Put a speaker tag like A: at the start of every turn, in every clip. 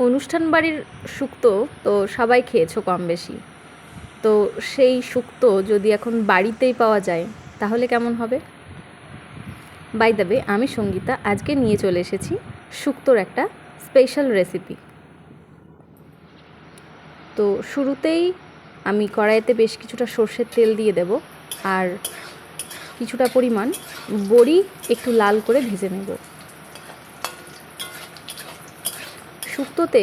A: অনুষ্ঠান বাড়ির শুক্তো তো সবাই খেয়েছো কম বেশি। তো সেই শুক্তো যদি এখন বাড়িতেই পাওয়া যায় তাহলে কেমন হবে? বাই দ্য ওয়ে, আমি সঙ্গীতা আজকে নিয়ে চলে এসেছি শুক্তোর একটা স্পেশাল রেসিপি। তো শুরুতেই আমি কড়াইতে বেশ কিছুটা সর্ষের তেল দিয়ে দেব, আর কিছুটা পরিমাণ বড়ি একটু লাল করে ভেজে নেব। শুক্তোতে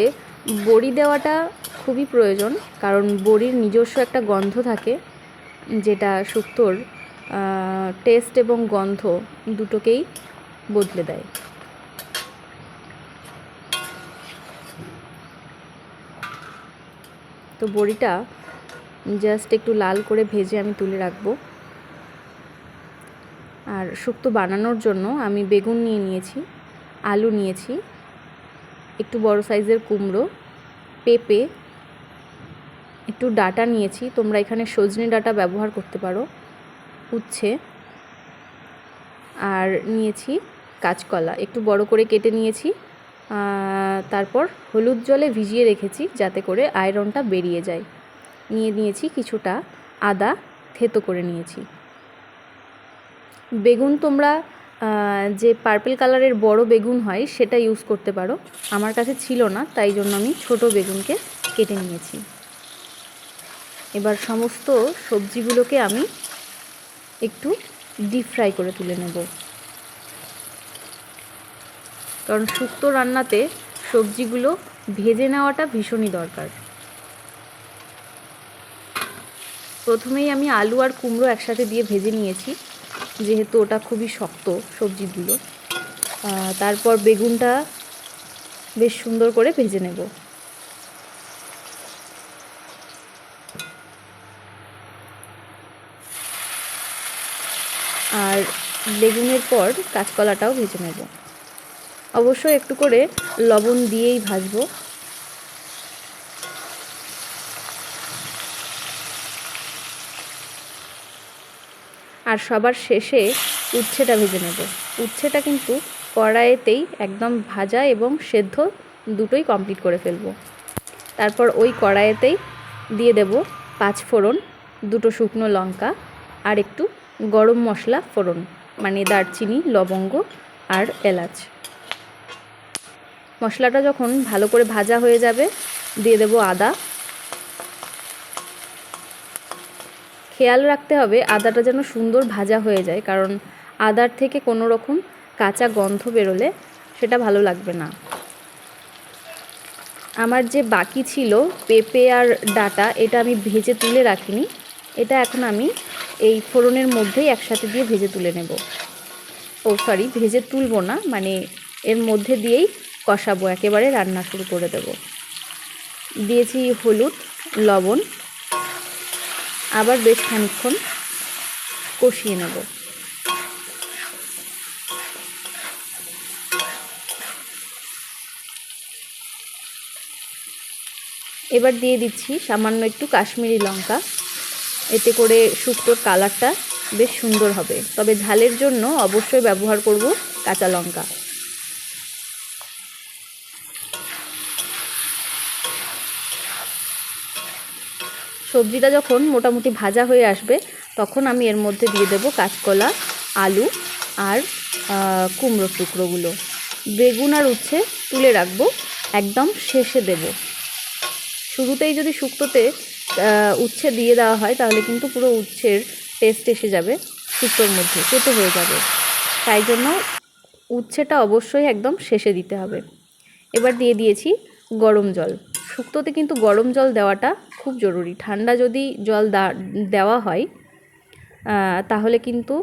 A: বড়ি দেওয়াটা খুবই প্রয়োজন, কারণ বড়ির নিজস্ব একটা গন্ধ থাকে যেটা শুক্তোর টেস্ট এবং গন্ধ দুটোকেই বদলে দেয়। তো বড়িটা জাস্ট একটু লাল করে ভেজে আমি তুলে রাখবো। আর শুক্তো বানানোর জন্য আমি বেগুন নিয়েছি, আলু নিয়েছি, একটু বড় সাইজের কুমড়ো, পেঁপে, একটু ডাঁটা নিয়েছি, তোমরা এখানে সজনে ডাঁটা ব্যবহার করতে পারো, উচ্ছে, আর নিয়েছি কাঁচকলা একটু বড় করে কেটে নিয়েছি। তারপর হলুদ জলে ভিজিয়ে রেখেছি যাতে করে আয়রনটা বেরিয়ে যায়। নিয়েছি কিছুটা আদা থেতো করে নিয়েছি। বেগুন তোমরা যে পার্পল কালারের বড় বেগুন হয় সেটা ইউজ করতে পারো, আমার কাছে ছিল না, তাই জন্য আমি ছোট বেগুনকে কেটে নিয়েছি। এবার সমস্ত সবজিগুলোকে আমি একটু ডিপ ফ্রাই করে তুলে নেব, কারণ শুক্তো রান্নাতে সবজিগুলো ভেজে নেওয়াটা ভীষণই দরকার। প্রথমেই আমি আলু আর কুমড়ো একসাথে দিয়ে ভেজে নিয়েছি, যেহেতু ওটা খুবই শক্ত সবজিগুলো। তারপর বেগুনটা বেশ সুন্দর করে ভেজে নেব। আর বেগুনের পর কাঁচকলাটাও ভেজে নেব। অবশ্যই একটু করে লবণ দিয়েই ভাজবো। আর সবার শেষে উচ্ছেটা ভেজে নেব। উচ্ছেটা কিন্তু কড়াইতেই একদম ভাজা এবং সেদ্ধ দুটোই কমপ্লিট করে ফেলবো। তারপর ওই কড়াইতেই দিয়ে দেব 5 ফোড়ন, 2টো শুকনো লঙ্কা, আর একটু গরম মশলা ফোড়ন, মানে দারচিনি, লবঙ্গ আর এলাচ। মশলাটা যখন ভালো করে ভাজা হয়ে যাবে দিয়ে দেব আদা। খেয়াল রাখতে হবে আদাটা যেন সুন্দর ভাজা হয়ে যায়, কারণ আদার থেকে কোনো রকম কাঁচা গন্ধ বেরোলে সেটা ভালো লাগবে না। আমার যে বাকি ছিল পেঁপে আর ডাঁটা, এটা আমি ভেজে তুলে রাখিনি, এটা এখন আমি এই ফোড়নের মধ্যেই একসাথে দিয়ে ভেজে তুলে নেব। ভেজে তুলব না, মানে এর মধ্যে দিয়েই কষাবো, একেবারে রান্না শুরু করে দেব। দিয়েছি হলুদ, লবণ, আবার বেশ খানিকক্ষণ কষিয়ে নেব। এবার দিয়ে দিচ্ছি সামান্য একটু কাশ্মীরি লঙ্কা, এতে করে শুক্তোর কালারটা বেশ সুন্দর হবে। তবে ঝালের জন্য অবশ্যই ব্যবহার করব কাঁচা লঙ্কা। সবজিটা যখন মোটামুটি ভাজা হয়ে আসবে তখন আমি এর মধ্যে দিয়ে দেব কাঁচকলা, আলু আর কুমড়োর টুকরোগুলো। বেগুন আর উচ্ছে তুলে রাখবো, একদম শেষে দেব। শুরুতেই যদি শুক্তোতে উচ্ছে দিয়ে দেওয়া হয় তাহলে কিন্তু পুরো উচ্ছের টেস্ট এসে যাবে শুক্তোর মধ্যে, তেতো হয়ে যাবে। তাই জন্য উচ্ছেটা অবশ্যই একদম শেষে দিতে হবে। এবার দিয়ে দিয়েছি গরম জল। শুক্তোতে কিন্তু গরম জল দেওয়াটা খুব জরুরি। ঠান্ডা যদি জল দেওয়া হয় তাহলে কিন্তু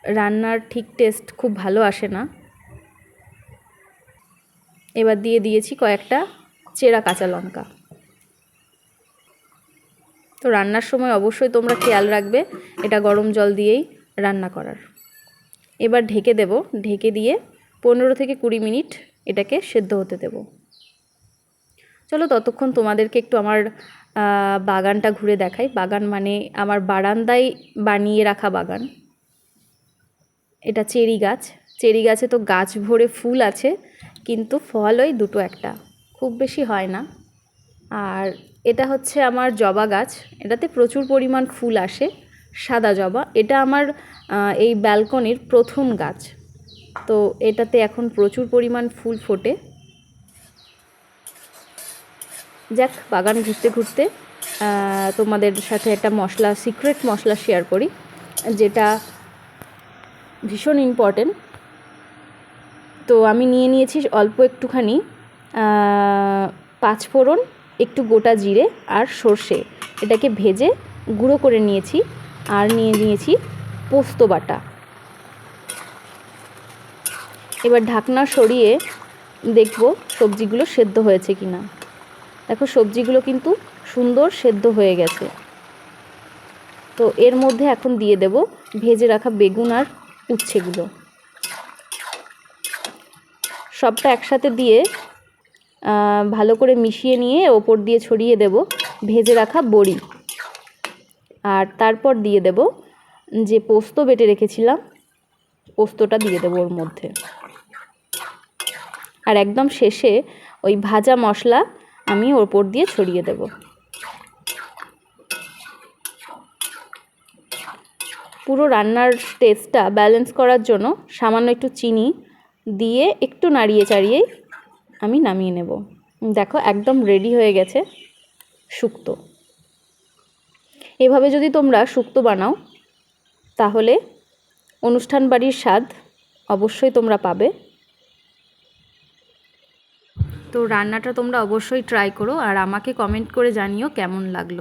A: রান্নার ঠিক টেস্ট খুব ভালো আসে না। এবার দিয়ে দিয়েছি কয়েকটা চেরা কাঁচা লঙ্কা। তো রান্নার সময় অবশ্যই তোমরা খেয়াল রাখবে এটা গরম জল দিয়েই রান্না করার। এবার ঢেকে দেব, ঢেকে দিয়ে 15 থেকে 20 মিনিট এটাকে সেদ্ধ হতে দেব। চলো ততক্ষণ তোমাদেরকে একটু আমার বাগানটা ঘুরে দেখাই। বাগান মানে আমার বারান্দায় বানিয়ে রাখা বাগান। এটা চেরি গাছ। চেরি গাছে তো গাছ ভরে ফুল আছে, কিন্তু ফল ওই দুটো একটা। খুব বেশি হয় না। আর এটা হচ্ছে আমার জবা গাছ, এটাতে প্রচুর পরিমাণ ফুল আসে, সাদা জবা। এটা আমার এই ব্যালকনির প্রথম গাছ, তো এটাতে এখন প্রচুর পরিমাণ ফুল ফোটে। যাক, বাগান ঘুরতে ঘুরতে তোমাদের সাথে একটা সিক্রেট মশলা শেয়ার করি, যেটা ভীষণ ইম্পর্টেন্ট। তো আমি নিয়ে নিয়েছি অল্প একটুখানি পাঁচফোড়ন, একটু গোটা জিরে আর সর্ষে, এটাকে ভেজে গুঁড়ো করে নিয়েছি। আর নিয়ে নিয়েছি পোস্ত বাটা। এবার ঢাকনা সরিয়ে দেখব সবজিগুলো সেদ্ধ হয়েছে কি না। দেখো, সবজিগুলো কিন্তু সুন্দর সেদ্ধ হয়ে গেছে। তো এর মধ্যে এখন দিয়ে দেব ভেজে রাখা বেগুন আর উচ্ছেগুলো। সবটা একসাথে দিয়ে ভালো করে মিশিয়ে নিয়ে ওপর দিয়ে ছড়িয়ে দেব ভেজে রাখা বড়ি। আর তারপর দিয়ে দেব যে পোস্ত বেটে রেখেছিলাম, পোস্তটা দিয়ে দেব ওর মধ্যে। আর একদম শেষে ওই ভাজা মশলা আমি ওপর দিয়ে ছড়িয়ে দেব। পুরো রান্নার টেস্টটা ব্যালেন্স করার জন্য সামান্য একটু চিনি দিয়ে একটু নাড়িয়ে চাড়িয়েই আমি নামিয়ে নেব। দেখো, একদম রেডি হয়ে গেছে শুক্তো। এভাবে যদি তোমরা শুক্তো বানাও তাহলে অনুষ্ঠান বাড়ির স্বাদ অবশ্যই তোমরা পাবে। তো রান্নাটা তোমরা অবশ্যই ট্রাই করো আর আমাকে কমেন্ট করে জানিও কেমন লাগলো।